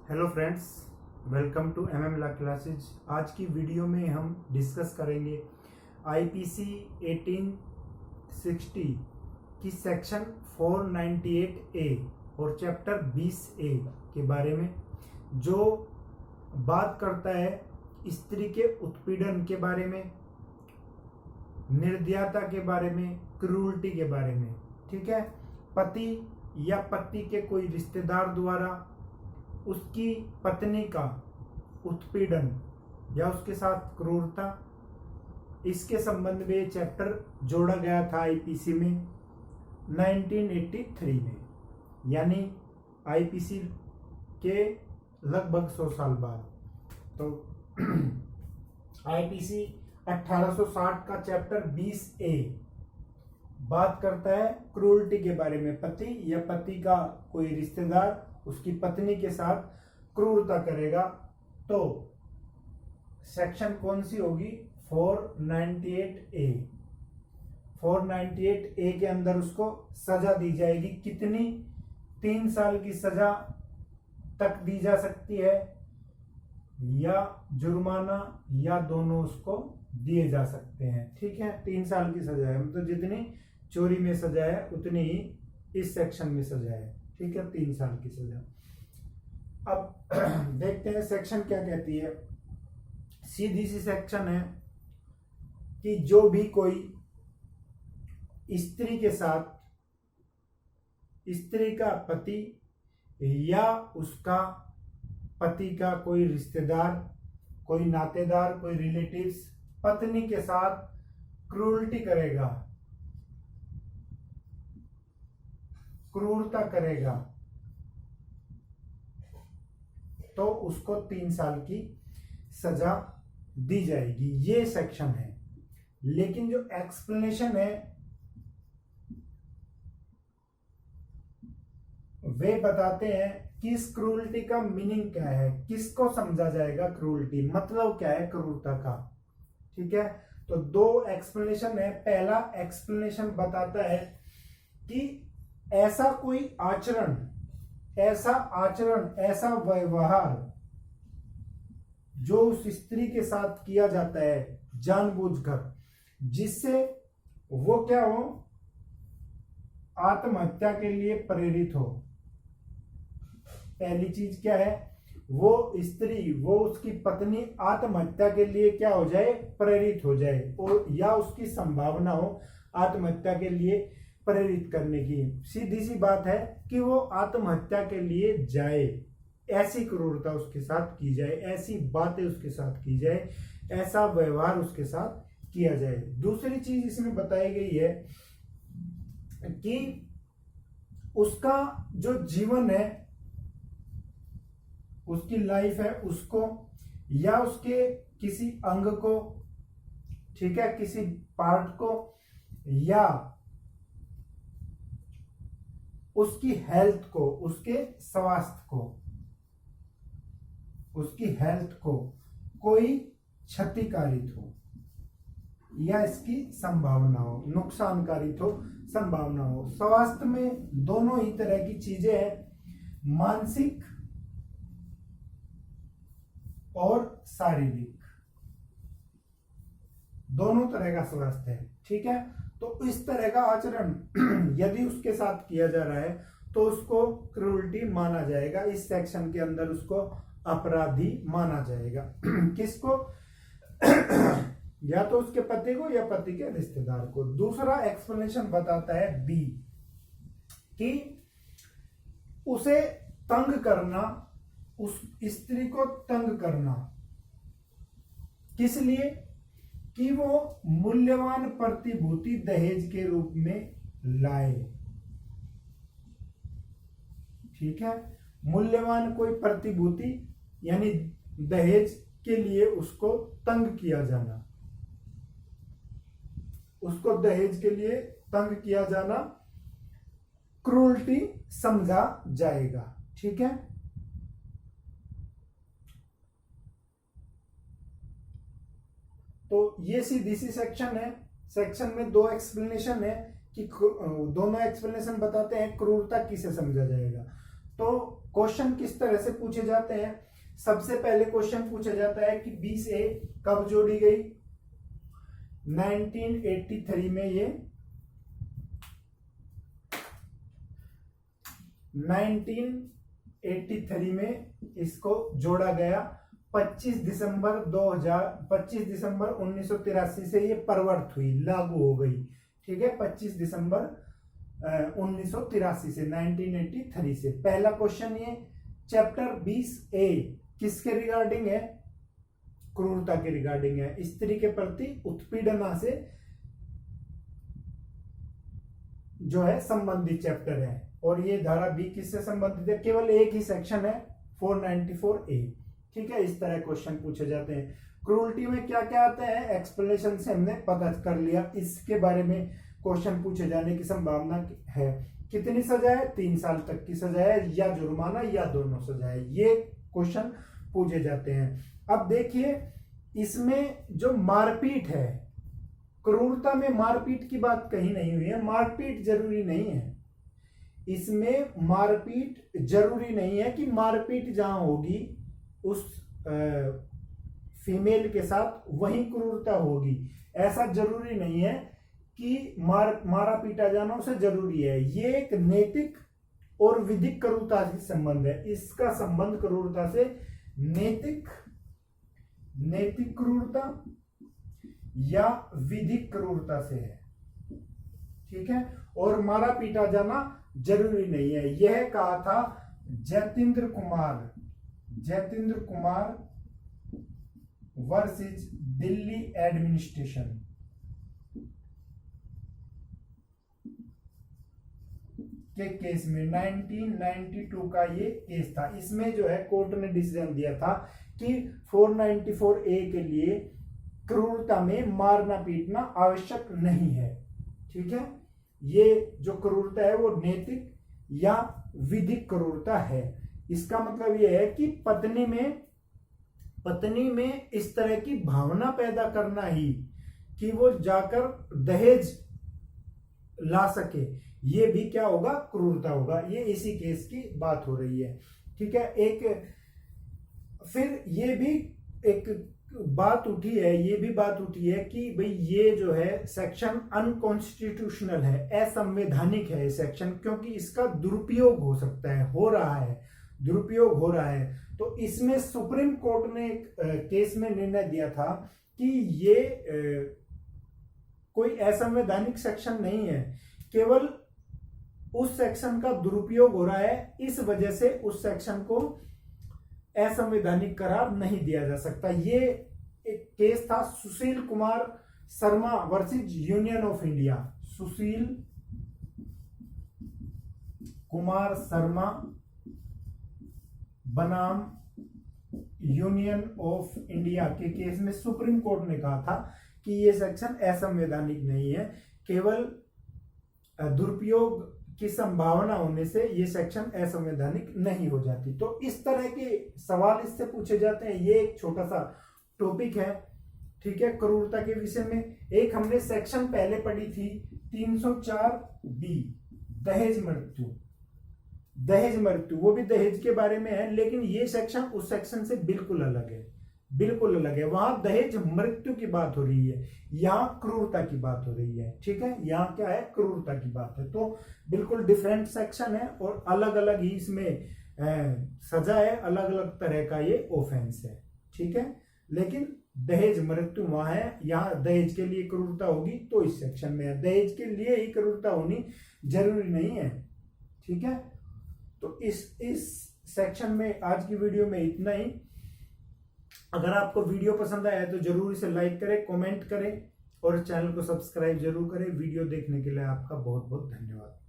Hello friends, welcome to ला classes. आज की वीडियो में हम डिस्कस करेंगे आईपीसी 1860 की सेक्शन 498A और चैप्टर 20A के बारे में, जो बात करता है स्त्री के उत्पीड़न के बारे में, निर्दयता के बारे में, क्रूरटी के बारे में। ठीक है, पति या पति के कोई रिश्तेदार द्वारा उसकी पत्नी का उत्पीड़न या उसके साथ क्रूरता, इसके संबंध में ये चैप्टर जोड़ा गया था आईपीसी में 1983 में, यानी आईपीसी के लगभग 100 साल बाद। तो आईपीसी 1860 का चैप्टर 20A बात करता है क्रूरटी के बारे में। पति या पति का कोई रिश्तेदार उसकी पत्नी के साथ क्रूरता करेगा तो सेक्शन कौन सी होगी? 498A। 498A के अंदर उसको सजा दी जाएगी। कितनी? 3 साल की सजा तक दी जा सकती है, या जुर्माना, या दोनों उसको दिए जा सकते हैं। ठीक है, 3 साल की सजा है, मतलब जितनी चोरी में सजा है उतनी ही इस सेक्शन में सजा है। ठीक है, 3 साल की सजा। अब देखते हैं सेक्शन क्या कहती है। सीधी सी सेक्शन है कि जो भी कोई स्त्री के साथ, स्त्री का पति या उसका पति का कोई रिश्तेदार, कोई नातेदार, कोई रिलेटिव्स पत्नी के साथ क्रूरटी करेगा, क्रूरता करेगा, तो उसको 3 साल की सजा दी जाएगी। ये सेक्शन है। लेकिन जो एक्सप्लेनेशन है वे बताते हैं कि इस क्रूरटी का मीनिंग क्या है, किसको समझा जाएगा क्रूरटी, मतलब क्या है क्रूरता का। ठीक है, तो 2 एक्सप्लेनेशन है। पहला एक्सप्लेनेशन बताता है कि ऐसा कोई आचरण, ऐसा व्यवहार जो उस स्त्री के साथ किया जाता है जानबूझकर, जिससे वो क्या हो, आत्महत्या के लिए प्रेरित हो। पहली चीज क्या है? वो स्त्री, वो उसकी पत्नी आत्महत्या के लिए क्या हो जाए, प्रेरित हो जाए, और या उसकी संभावना हो आत्महत्या के लिए प्रेरित करने की। सीधी सी बात है कि वो आत्महत्या के लिए जाए, ऐसी क्रूरता उसके साथ की जाए, ऐसी बातें उसके साथ की जाए, ऐसा व्यवहार उसके साथ किया जाए। दूसरी चीज इसमें बताई गई है कि उसका जो जीवन है, उसकी लाइफ है, उसको या उसके किसी अंग को, ठीक है, किसी पार्ट को, या उसकी हेल्थ को, उसके स्वास्थ्य को, उसकी हेल्थ को कोई क्षतिकारित हो, या इसकी संभावना हो, नुकसानकारित हो, संभावना हो। स्वास्थ्य में दोनों ही तरह की चीजें हैं, मानसिक और शारीरिक, दोनों तरह का स्वास्थ्य है। ठीक है, तो इस तरह का आचरण यदि उसके साथ किया जा रहा है तो उसको क्रूरटी माना जाएगा। इस सेक्शन के अंदर उसको अपराधी माना जाएगा। किसको? या तो उसके पति को या पति के रिश्तेदार को। दूसरा एक्सप्लेनेशन बताता है बी, कि उसे तंग करना, उस स्त्री को तंग करना, किस लिए? कि वो मूल्यवान प्रतिभूति दहेज के रूप में लाए। ठीक है, मूल्यवान कोई प्रतिभूति यानी दहेज के लिए उसको तंग किया जाना, उसको दहेज के लिए तंग किया जाना क्रूरटी समझा जाएगा। ठीक है, तो ये सीधी सी सेक्शन है। सेक्शन में 2 एक्सप्लेनेशन है कि दोनों एक्सप्लेनेशन बताते हैं क्रूरता किसे समझा जाएगा। तो क्वेश्चन किस तरह से पूछे जाते हैं? सबसे पहले क्वेश्चन पूछा जाता है कि 20A कब जोड़ी गई? 1983 में। ये 1983 में इसको जोड़ा गया। 25 दिसंबर 1983 से ये प्रवर्त हुई, लागू हो गई। ठीक है, 25 दिसंबर 1983 से, 1983 से। पहला क्वेश्चन ये चैप्टर 20A किसके रिगार्डिंग है? क्रूरता के रिगार्डिंग है। स्त्री के प्रति उत्पीड़ना से जो है संबंधित चैप्टर है। और ये धारा बी किससे संबंधित है? केवल एक ही सेक्शन है, 494A। ठीक है, इस तरह क्वेश्चन पूछे जाते हैं। क्रूरटी में क्या क्या आता है? एक्सप्लेनेशन से हमने पता कर लिया। इसके बारे में क्वेश्चन पूछे जाने की संभावना है। कितनी सजा है? 3 साल तक की सजा है, या जुर्माना, या दोनों सजा है। ये क्वेश्चन पूछे जाते हैं। अब देखिए, इसमें जो मारपीट है, क्रूरता में मारपीट की बात कहीं नहीं हुई है। मारपीट जरूरी नहीं है इसमें। मारपीट जरूरी नहीं है कि मारपीट जहां होगी उस फीमेल के साथ वहीं क्रूरता होगी, ऐसा जरूरी नहीं है कि मारा पीटा जाना उसे जरूरी है। ये एक नैतिक और विधिक क्रूरता से संबंध है। इसका संबंध क्रूरता से नैतिक क्रूरता या विधिक क्रूरता से है। ठीक है, और मारा पीटा जाना जरूरी नहीं है। यह कहा था जतेंद्र कुमार वर्सेस दिल्ली एडमिनिस्ट्रेशन के केस में। 1992 का ये केस था। इसमें जो है कोर्ट ने डिसीजन दिया था कि 494A के लिए क्रूरता में मारना पीटना आवश्यक नहीं है। ठीक है, ये जो क्रूरता है वो नैतिक या विधिक क्रूरता है। इसका मतलब ये है कि पत्नी में इस तरह की भावना पैदा करना ही कि वो जाकर दहेज ला सके, ये भी क्या होगा? क्रूरता होगा। ये इसी केस की बात हो रही है। ठीक है, फिर ये भी एक बात उठी है कि भाई ये जो है सेक्शन अनकॉन्स्टिट्यूशनल है, असंवैधानिक है सेक्शन, क्योंकि इसका दुरुपयोग हो सकता है, दुरुपयोग हो रहा है। तो इसमें सुप्रीम कोर्ट ने एक केस में निर्णय दिया था कि ये कोई असंवैधानिक सेक्शन नहीं है, केवल उस सेक्शन का दुरुपयोग हो रहा है, इस वजह से उस सेक्शन को असंवैधानिक करार नहीं दिया जा सकता। ये एक केस था Sushil Kumar Sharma versus union of India. Sushil Kumar Sharma बनाम यूनियन ऑफ इंडिया के केस में सुप्रीम कोर्ट ने कहा था कि ये सेक्शन असंवैधानिक नहीं है, केवल दुरुपयोग की संभावना होने से ये सेक्शन असंवैधानिक नहीं हो जाती। तो इस तरह के सवाल इससे पूछे जाते हैं। ये एक छोटा सा टॉपिक है। ठीक है, क्रूरता के विषय में एक हमने सेक्शन पहले पढ़ी थी 304B, दहेज मृत्यु, वो भी दहेज के बारे में है, लेकिन ये सेक्शन उस सेक्शन से बिल्कुल अलग है। वहां दहेज मृत्यु की बात हो रही है, यहाँ क्रूरता की बात हो रही है। ठीक है, यहाँ क्या है? क्रूरता की बात है। तो बिल्कुल डिफरेंट सेक्शन है और अलग अलग ही इसमें सजा है, अलग अलग तरह का ये ऑफेंस है। ठीक है, लेकिन दहेज मृत्यु वहां है, यहाँ दहेज के लिए क्रूरता होगी तो इस सेक्शन में है। दहेज के लिए ही क्रूरता होनी जरूरी नहीं है। ठीक है, तो इस सेक्शन में आज की वीडियो में इतना ही। अगर आपको वीडियो पसंद आया तो जरूर इसे लाइक करें, कमेंट करें और चैनल को सब्सक्राइब जरूर करें। वीडियो देखने के लिए आपका बहुत बहुत धन्यवाद।